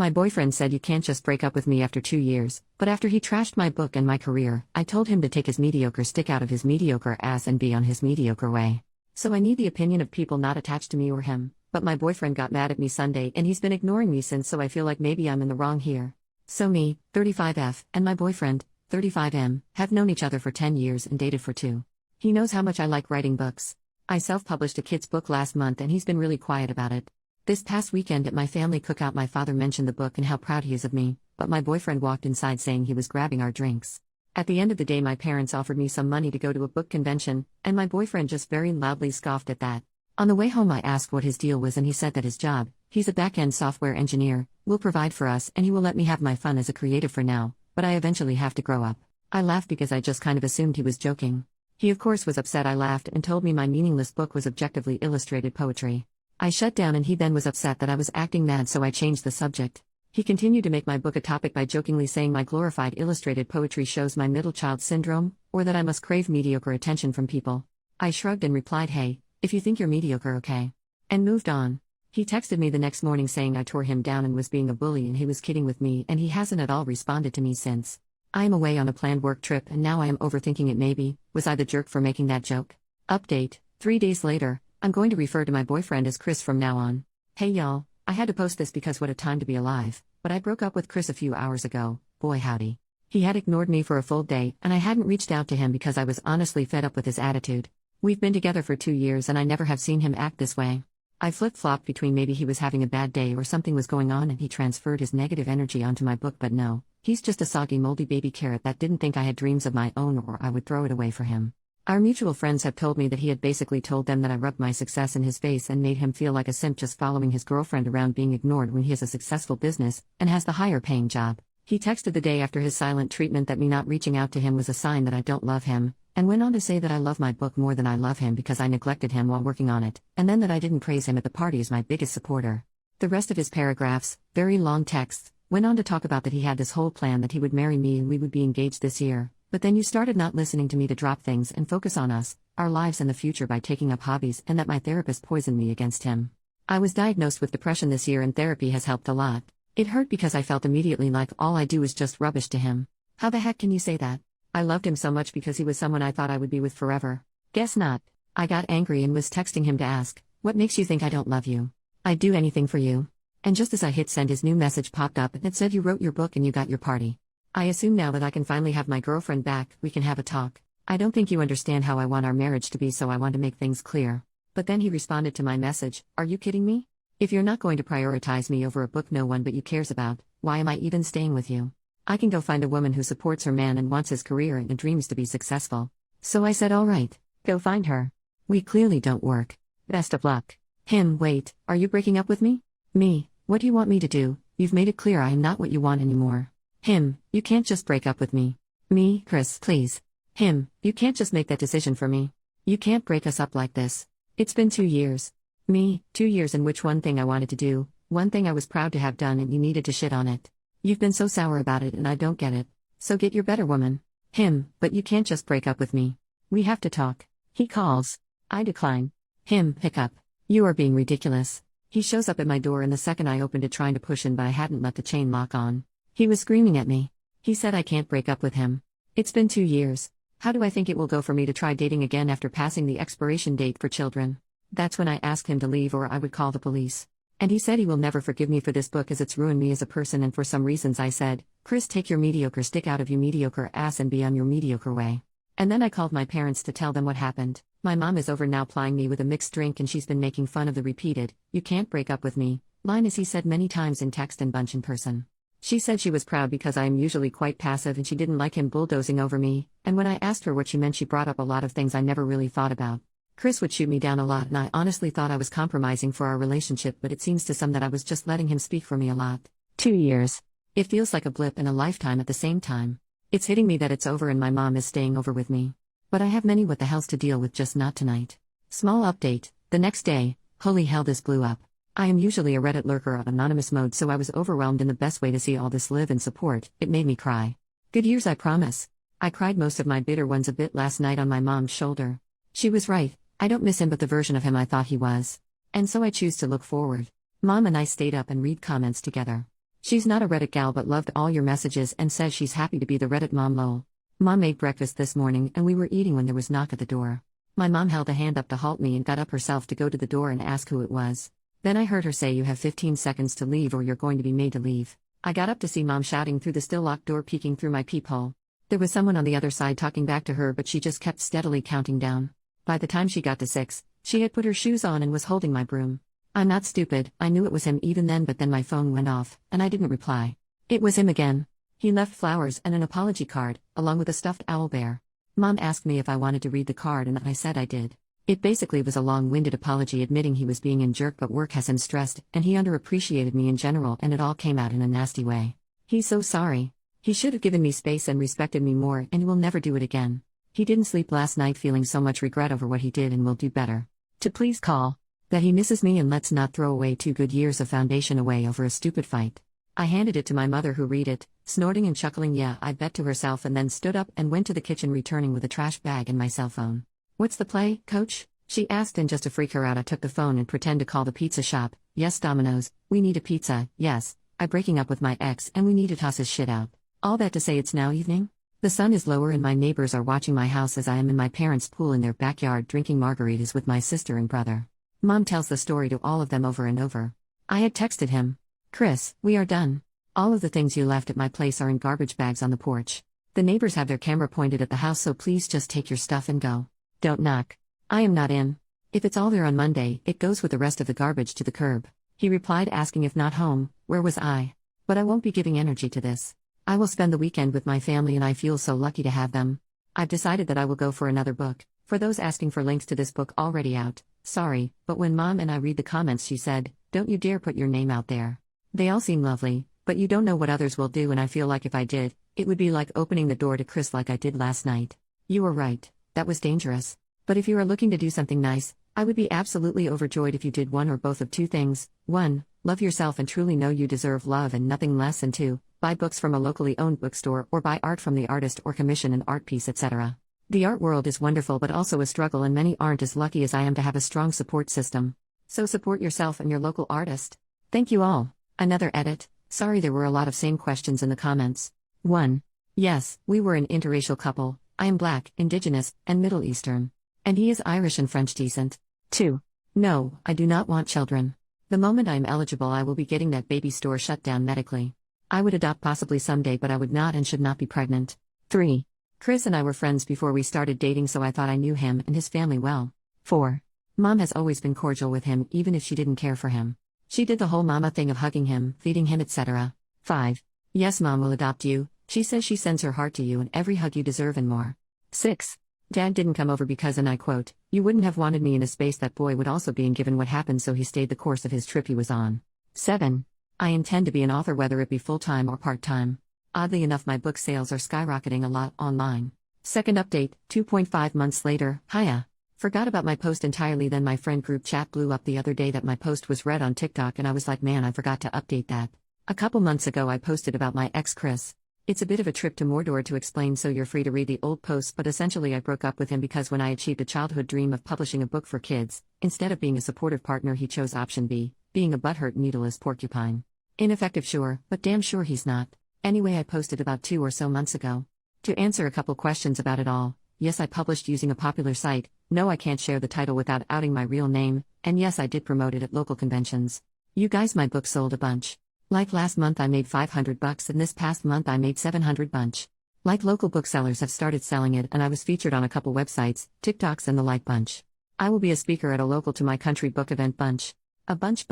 My boyfriend said you can't just break up with me after 2 years, but after he trashed my book and my career, I told him to take his mediocre stick out of his mediocre ass and be on his mediocre way. So I need the opinion of people not attached to me or him, but my boyfriend got mad at me Sunday and he's been ignoring me since, so I feel like maybe I'm in the wrong here. So me, 35F, and my boyfriend, 35M, have known each other for 10 years and dated for 2. He knows how much I like writing books. I self-published a kid's book last month and he's been really quiet about it. This past weekend at my family cookout my father mentioned the book and how proud he is of me, but my boyfriend walked inside saying he was grabbing our drinks. At the end of the day my parents offered me some money to go to a book convention, and my boyfriend just very loudly scoffed at that. On the way home I asked what his deal was and he said that his job, he's a back-end software engineer, will provide for us and he will let me have my fun as a creative for now, but I eventually have to grow up. I laughed because I just kind of assumed he was joking. He of course was upset. I laughed and told me my meaningless book was objectively illustrated poetry. I shut down and he then was upset that I was acting mad, so I changed the subject. He continued to make my book a topic by jokingly saying my glorified illustrated poetry shows my middle child syndrome, or that I must crave mediocre attention from people. I shrugged and replied, hey, if you think you're mediocre, okay. And moved on. He texted me the next morning saying I tore him down and was being a bully and he was kidding with me, and he hasn't at all responded to me since. I am away on a planned work trip and now I am overthinking it. Maybe was I the jerk for making that joke? Update, 3 days later. I'm going to refer to my boyfriend as Chris from now on. Hey y'all, I had to post this because what a time to be alive, but I broke up with Chris a few hours ago, boy howdy. He had ignored me for a full day and I hadn't reached out to him because I was honestly fed up with his attitude. We've been together for 2 years and I never have seen him act this way. I flip-flopped between maybe he was having a bad day or something was going on and he transferred his negative energy onto my book, but no, he's just a soggy moldy baby carrot that didn't think I had dreams of my own or I would throw it away for him. Our mutual friends have told me that he had basically told them that I rubbed my success in his face and made him feel like a simp just following his girlfriend around, being ignored when he has a successful business and has the higher paying job. He texted the day after his silent treatment that me not reaching out to him was a sign that I don't love him, and went on to say that I love my book more than I love him because I neglected him while working on it, and then that I didn't praise him at the party as my biggest supporter. The rest of his paragraphs, very long texts, went on to talk about that he had this whole plan that he would marry me and we would be engaged this year. But then you started not listening to me to drop things and focus on us, our lives and the future by taking up hobbies, and that my therapist poisoned me against him. I was diagnosed with depression this year and therapy has helped a lot. It hurt because I felt immediately like all I do is just rubbish to him. How the heck can you say that? I loved him so much because he was someone I thought I would be with forever. Guess not. I got angry and was texting him to ask, what makes you think I don't love you? I'd do anything for you. And just as I hit send, his new message popped up and it said, you wrote your book and you got your party. I assume now that I can finally have my girlfriend back, we can have a talk. I don't think you understand how I want our marriage to be, so I want to make things clear. But then he responded to my message, are you kidding me? If you're not going to prioritize me over a book no one but you cares about, why am I even staying with you? I can go find a woman who supports her man and wants his career and dreams to be successful. So I said alright, go find her. We clearly don't work. Best of luck. Him, wait, are you breaking up with me? Me, what do you want me to do? You've made it clear I am not what you want anymore. Him, you can't just break up with me. Me, Chris, please. Him, you can't just make that decision for me. You can't break us up like this. It's been 2 years. Me, 2 years in which one thing I wanted to do, one thing I was proud to have done, and you needed to shit on it. You've been so sour about it and I don't get it. So get your better woman. Him, but you can't just break up with me. We have to talk. He calls. I decline. Him, pick up. You are being ridiculous. He shows up at my door and the second I opened it trying to push in, but I hadn't left the chain lock on. He was screaming at me. He said I can't break up with him. It's been 2 years. How do I think it will go for me to try dating again after passing the expiration date for children? That's when I asked him to leave or I would call the police. And he said he will never forgive me for this book as it's ruined me as a person, and for some reasons I said, Chris, take your mediocre stick out of your mediocre ass and be on your mediocre way. And then I called my parents to tell them what happened. My mom is over now plying me with a mixed drink and she's been making fun of the repeated, you can't break up with me, line as he said many times in text and bunch in person. She said she was proud because I am usually quite passive and she didn't like him bulldozing over me, and when I asked her what she meant she brought up a lot of things I never really thought about. Chris would shoot me down a lot and I honestly thought I was compromising for our relationship, but it seems to some that I was just letting him speak for me a lot. 2 years. It feels like a blip and a lifetime at the same time. It's hitting me that it's over and my mom is staying over with me. But I have many what the hells to deal with, just not tonight. Small update, the next day, holy hell this blew up. I am usually a Reddit lurker on anonymous mode, so I was overwhelmed in the best way to see all this live and support. It made me cry. Good years, I promise. I cried most of my bitter ones a bit last night on my mom's shoulder. She was right, I don't miss him but the version of him I thought he was. And so I choose to look forward. Mom and I stayed up and read comments together. She's not a Reddit gal but loved all your messages and says she's happy to be the Reddit mom lol. Mom made breakfast this morning and we were eating when there was knock at the door. My mom held a hand up to halt me and got up herself to go to the door and ask who it was. Then I heard her say you have 15 seconds to leave or you're going to be made to leave. I got up to see mom shouting through the still locked door peeking through my peephole. There was someone on the other side talking back to her but she just kept steadily counting down. By the time she got to 6, she had put her shoes on and was holding my broom. I'm not stupid, I knew it was him even then but then my phone went off, and I didn't reply. It was him again. He left flowers and an apology card, along with a stuffed owl bear. Mom asked me if I wanted to read the card and I said I did. It basically was a long-winded apology admitting he was being a jerk but work has him stressed and he underappreciated me in general and it all came out in a nasty way. He's so sorry. He should have given me space and respected me more and will never do it again. He didn't sleep last night feeling so much regret over what he did and will do better. To please call. That he misses me and let's not throw away 2 good years of foundation away over a stupid fight. I handed it to my mother who read it, snorting and chuckling yeah I bet to herself and then stood up and went to the kitchen returning with a trash bag and my cell phone. What's the play, coach? She asked and just to freak her out I took the phone and pretend to call the pizza shop. Yes Domino's, we need a pizza, yes, I'm breaking up with my ex and we need to toss his shit out. All that to say it's now evening? The sun is lower and my neighbors are watching my house as I am in my parents' pool in their backyard drinking margaritas with my sister and brother. Mom tells the story to all of them over and over. I had texted him. Chris, we are done. All of the things you left at my place are in garbage bags on the porch. The neighbors have their camera pointed at the house so please just take your stuff and go. Don't knock. I am not in. If it's all there on Monday, it goes with the rest of the garbage to the curb. He replied asking if not home, where was I? But I won't be giving energy to this. I will spend the weekend with my family and I feel so lucky to have them. I've decided that I will go for another book. For those asking for links to this book already out, sorry, but when Mom and I read the comments she said, don't you dare put your name out there. They all seem lovely, but you don't know what others will do and I feel like if I did, it would be like opening the door to Chris like I did last night. You were right, that was dangerous. But if you are looking to do something nice, I would be absolutely overjoyed if you did one or both of 2 things. 1, love yourself and truly know you deserve love and nothing less and 2, buy books from a locally owned bookstore or buy art from the artist or commission an art piece etc. The art world is wonderful but also a struggle and many aren't as lucky as I am to have a strong support system. So support yourself and your local artist. Thank you all. Another edit. Sorry there were a lot of same questions in the comments. 1. Yes, we were an interracial couple. I am Black, Indigenous, and Middle Eastern. And he is Irish and French descent. 2. No, I do not want children. The moment I am eligible I will be getting that baby store shut down medically. I would adopt possibly someday but I would not and should not be pregnant. 3. Chris and I were friends before we started dating so I thought I knew him and his family well. 4. Mom has always been cordial with him even if she didn't care for him. She did the whole mama thing of hugging him, feeding him etc. 5. Yes Mom will adopt you, she says she sends her heart to you and every hug you deserve and more. 6. Dad didn't come over because and I quote, you wouldn't have wanted me in a space that boy would also be in given what happened so he stayed the course of his trip he was on. 7. I intend to be an author whether it be full-time or part-time. Oddly enough my book sales are skyrocketing a lot online. Second update, 2.5 months later, hiya. Forgot about my post entirely then my friend group chat blew up the other day that my post was read on TikTok and I was like man I forgot to update that. A couple months ago I posted about my ex Chris. It's a bit of a trip to Mordor to explain so you're free to read the old posts but essentially I broke up with him because when I achieved a childhood dream of publishing a book for kids, instead of being a supportive partner he chose option B, being a butthurt needleless porcupine. Ineffective sure, but damn sure he's not. Anyway I posted about 2 or so months ago. To answer a couple questions about it all, yes I published using a popular site, no I can't share the title without outing my real name, and yes I did promote it at local conventions. You guys my book sold a bunch. Like last month I made $500 and this past month I made $700 bunch. Like local booksellers have started selling it and I was featured on a couple websites, TikToks and the like bunch. I will be a speaker at a local to my country book event bunch. A bunch.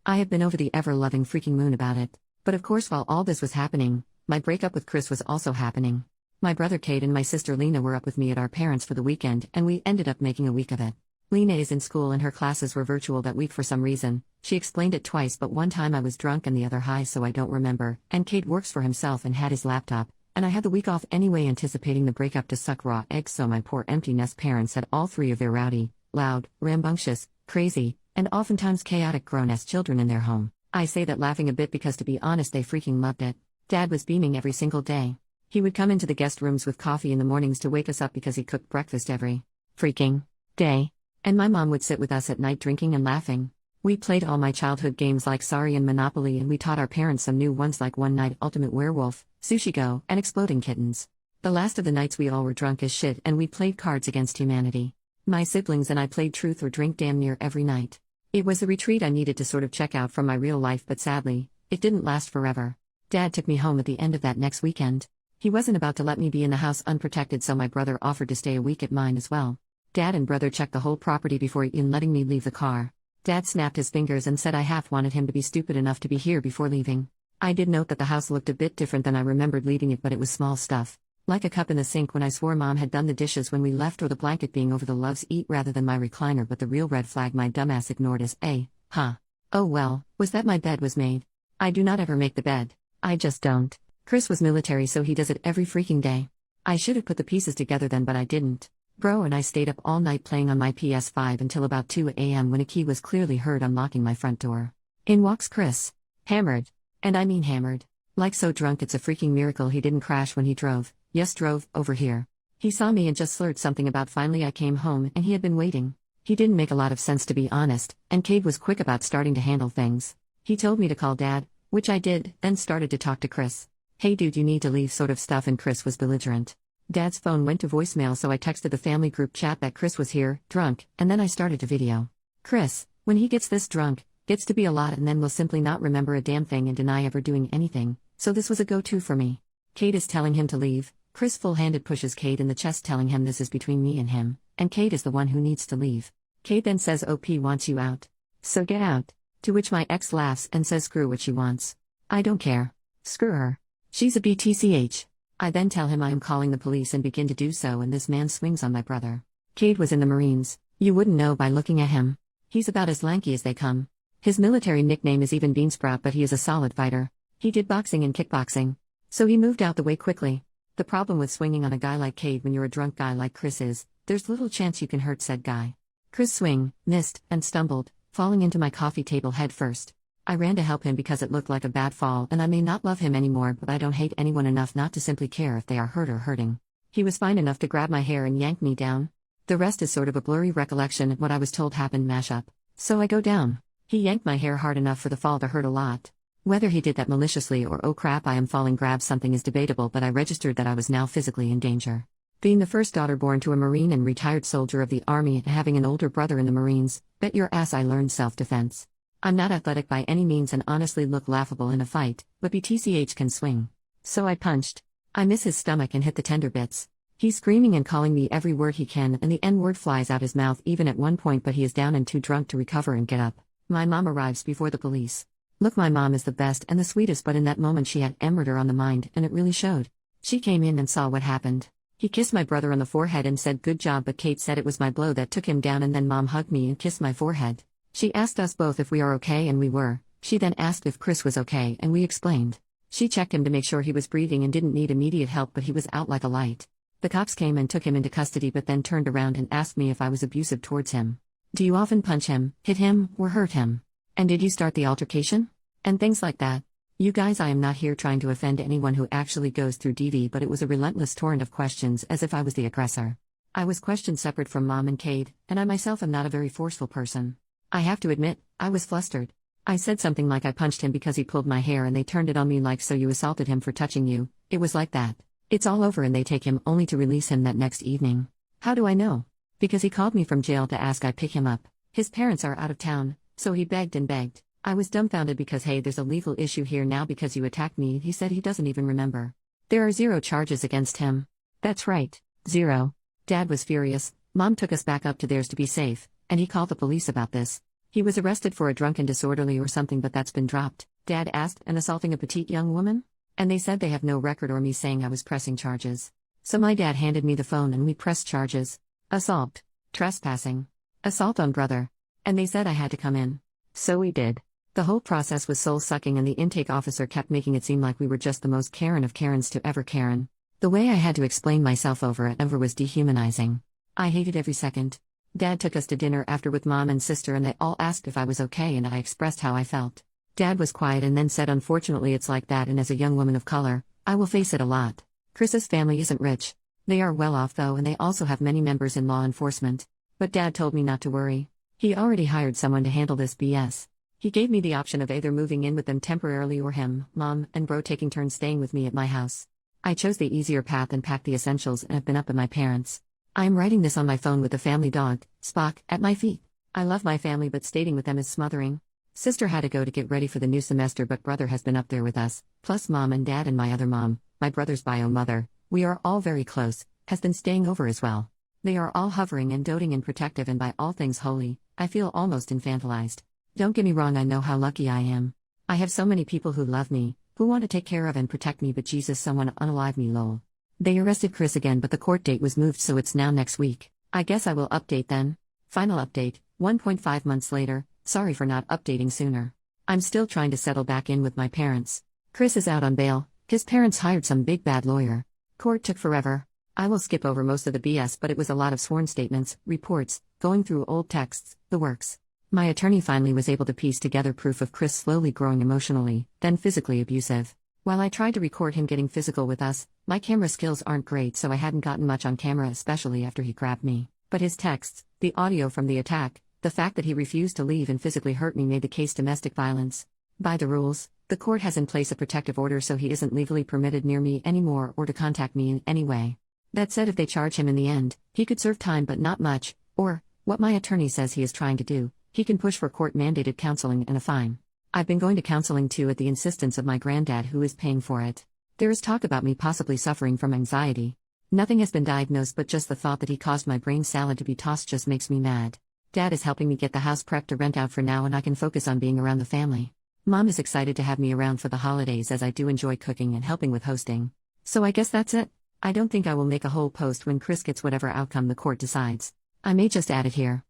I have been over the ever-loving freaking moon about it. But of course while all this was happening, my breakup with Chris was also happening. My brother Kate and my sister Lena were up with me at our parents' for the weekend and we ended up making a week of it. Lena is in school and her classes were virtual that week for some reason. She explained it twice but one time I was drunk and the other high so I don't remember, and Kate works for himself and had his laptop, and I had the week off anyway anticipating the breakup to suck raw eggs so my poor empty nest parents had all 3 of their rowdy, loud, rambunctious, crazy, and oftentimes chaotic grown-ass children in their home. I say that laughing a bit because to be honest they freaking loved it. Dad was beaming every single day. He would come into the guest rooms with coffee in the mornings to wake us up because he cooked breakfast every freaking day. And my mom would sit with us at night drinking and laughing. We played all my childhood games like Sorry and Monopoly, and we taught our parents some new ones like One Night Ultimate Werewolf, Sushi Go, and Exploding Kittens. The last of the nights we all were drunk as shit and we played Cards Against Humanity. My siblings and I played Truth or Drink damn near every night. It was the retreat I needed to sort of check out from my real life, but sadly, it didn't last forever. Dad took me home at the end of that next weekend. He wasn't about to let me be in the house unprotected, so my brother offered to stay a week at mine as well. Dad and brother checked the whole property before even letting me leave the car. Dad snapped his fingers and said I half wanted him to be stupid enough to be here before leaving. I did note that the house looked a bit different than I remembered leaving it, but it was small stuff. Like a cup in the sink when I swore Mom had done the dishes when we left, or the blanket being over the loves eat rather than my recliner, but the real red flag my dumbass ignored is oh well, was that my bed was made. I do not ever make the bed. I just don't. Chris was military, so he does it every freaking day. I should have put the pieces together then, but I didn't. Bro and I stayed up all night playing on my PS5 until about 2 a.m. when a key was clearly heard unlocking my front door. In walks Chris. Hammered. And I mean hammered. Like so drunk it's a freaking miracle he didn't crash when he drove. Yes, drove over here. He saw me and just slurred something about finally I came home and he had been waiting. He didn't make a lot of sense, to be honest, and Cade was quick about starting to handle things. He told me to call Dad, which I did, then started to talk to Chris. Hey dude, you need to leave sort of stuff, and Chris was belligerent. Dad's phone went to voicemail, so I texted the family group chat that Chris was here, drunk, and then I started to video. Chris, when he gets this drunk, gets to be a lot and then will simply not remember a damn thing and deny ever doing anything, so this was a go-to for me. Cade is telling him to leave. Chris full-handed pushes Cade in the chest, telling him this is between me and him, and Cade is the one who needs to leave. Cade then says OP wants you out. So get out. To which my ex laughs and says screw what she wants. I don't care. Screw her. She's a BTCH. I then tell him I am calling the police and begin to do so, and this man swings on my brother. Cade was in the Marines. You wouldn't know by looking at him. He's about as lanky as they come. His military nickname is even Beansprout, but he is a solid fighter. He did boxing and kickboxing. So he moved out the way quickly. The problem with swinging on a guy like Cade when you're a drunk guy like Chris is, there's little chance you can hurt said guy. Chris swing, missed, and stumbled, falling into my coffee table head first. I ran to help him because it looked like a bad fall, and I may not love him anymore, but I don't hate anyone enough not to simply care if they are hurt or hurting. He was fine enough to grab my hair and yank me down. The rest is sort of a blurry recollection of what I was told happened mashup. So I go down. He yanked my hair hard enough for the fall to hurt a lot. Whether he did that maliciously or oh crap I am falling grab something is debatable, but I registered that I was now physically in danger. Being the first daughter born to a Marine and retired soldier of the Army and having an older brother in the Marines, bet your ass I learned self-defense. I'm not athletic by any means and honestly look laughable in a fight, but BTCH can swing. So I punched. I miss his stomach and hit the tender bits. He's screaming and calling me every word he can, and the N-word flies out his mouth even at one point, but he is down and too drunk to recover and get up. My mom arrives before the police. Look, my mom is the best and the sweetest, but in that moment she had murder on the mind, and it really showed. She came in and saw what happened. He kissed my brother on the forehead and said good job, but Kate said it was my blow that took him down, and then Mom hugged me and kissed my forehead. She asked us both if we are okay, and we were. She then asked if Chris was okay, and we explained. She checked him to make sure he was breathing and didn't need immediate help, but he was out like a light. The cops came and took him into custody, but then turned around and asked me if I was abusive towards him. Do you often punch him, hit him, or hurt him? And did you start the altercation? And things like that. You guys, I am not here trying to offend anyone who actually goes through DV, but it was a relentless torrent of questions as if I was the aggressor. I was questioned separate from Mom and Cade, and I myself am not a very forceful person. I have to admit, I was flustered. I said something like I punched him because he pulled my hair, and they turned it on me like, so you assaulted him for touching you. It was like that. It's all over, and they take him only to release him that next evening. How do I know? Because he called me from jail to ask I pick him up. His parents are out of town, so he begged and begged. I was dumbfounded because hey, there's a legal issue here now because you attacked me. He said he doesn't even remember. There are 0 charges against him. That's right, 0. Dad was furious. Mom took us back up to theirs to be safe, and he called the police about this. He was arrested for a drunken disorderly or something, but that's been dropped. Dad asked, and assaulting a petite young woman? And they said they have no record or me saying I was pressing charges. So my dad handed me the phone and we pressed charges. Assault. Trespassing. Assault on brother. And they said I had to come in. So we did. The whole process was soul-sucking, and the intake officer kept making it seem like we were just the most Karen of Karens to ever Karen. The way I had to explain myself over and over was dehumanizing. I hated every second. Dad took us to dinner after with Mom and sister, and they all asked if I was okay, and I expressed how I felt. Dad was quiet and then said, unfortunately it's like that, and as a young woman of color, I will face it a lot. Chris's family isn't rich. They are well off though, and they also have many members in law enforcement. But Dad told me not to worry. He already hired someone to handle this BS. He gave me the option of either moving in with them temporarily or him, mom, and bro taking turns staying with me at my house. I chose the easier path and packed the essentials and have been up at my parents'. I am writing this on my phone with the family dog, Spock, at my feet. I love my family, but staying with them is smothering. Sister had to go to get ready for the new semester, but brother has been up there with us, plus mom and dad and my other mom, my brother's bio mother, we are all very close, has been staying over as well. They are all hovering and doting and protective, and by all things holy, I feel almost infantilized. Don't get me wrong, I know how lucky I am. I have so many people who love me, who want to take care of and protect me, but Jesus, someone unalive me, lol. They arrested Chris again, but the court date was moved, so it's now next week. I guess I will update then. Final update, 1.5 months later, sorry for not updating sooner. I'm still trying to settle back in with my parents. Chris is out on bail, his parents hired some big bad lawyer. Court took forever. I will skip over most of the BS, but it was a lot of sworn statements, reports, going through old texts, the works. My attorney finally was able to piece together proof of Chris slowly growing emotionally, then physically abusive. While I tried to record him getting physical with us, my camera skills aren't great, so I hadn't gotten much on camera, especially after he grabbed me. But his texts, the audio from the attack, the fact that he refused to leave and physically hurt me made the case domestic violence. By the rules, the court has in place a protective order, so he isn't legally permitted near me anymore or to contact me in any way. That said, if they charge him in the end, he could serve time, but not much, or, what my attorney says he is trying to do, he can push for court-mandated counseling and a fine. I've been going to counseling too at the insistence of my granddad, who is paying for it. There is talk about me possibly suffering from anxiety. Nothing has been diagnosed, but just the thought that he caused my brain salad to be tossed just makes me mad. Dad is helping me get the house prepped to rent out for now, and I can focus on being around the family. Mom is excited to have me around for the holidays, as I do enjoy cooking and helping with hosting. So I guess that's it. I don't think I will make a whole post when Chris gets whatever outcome the court decides. I may just add it here.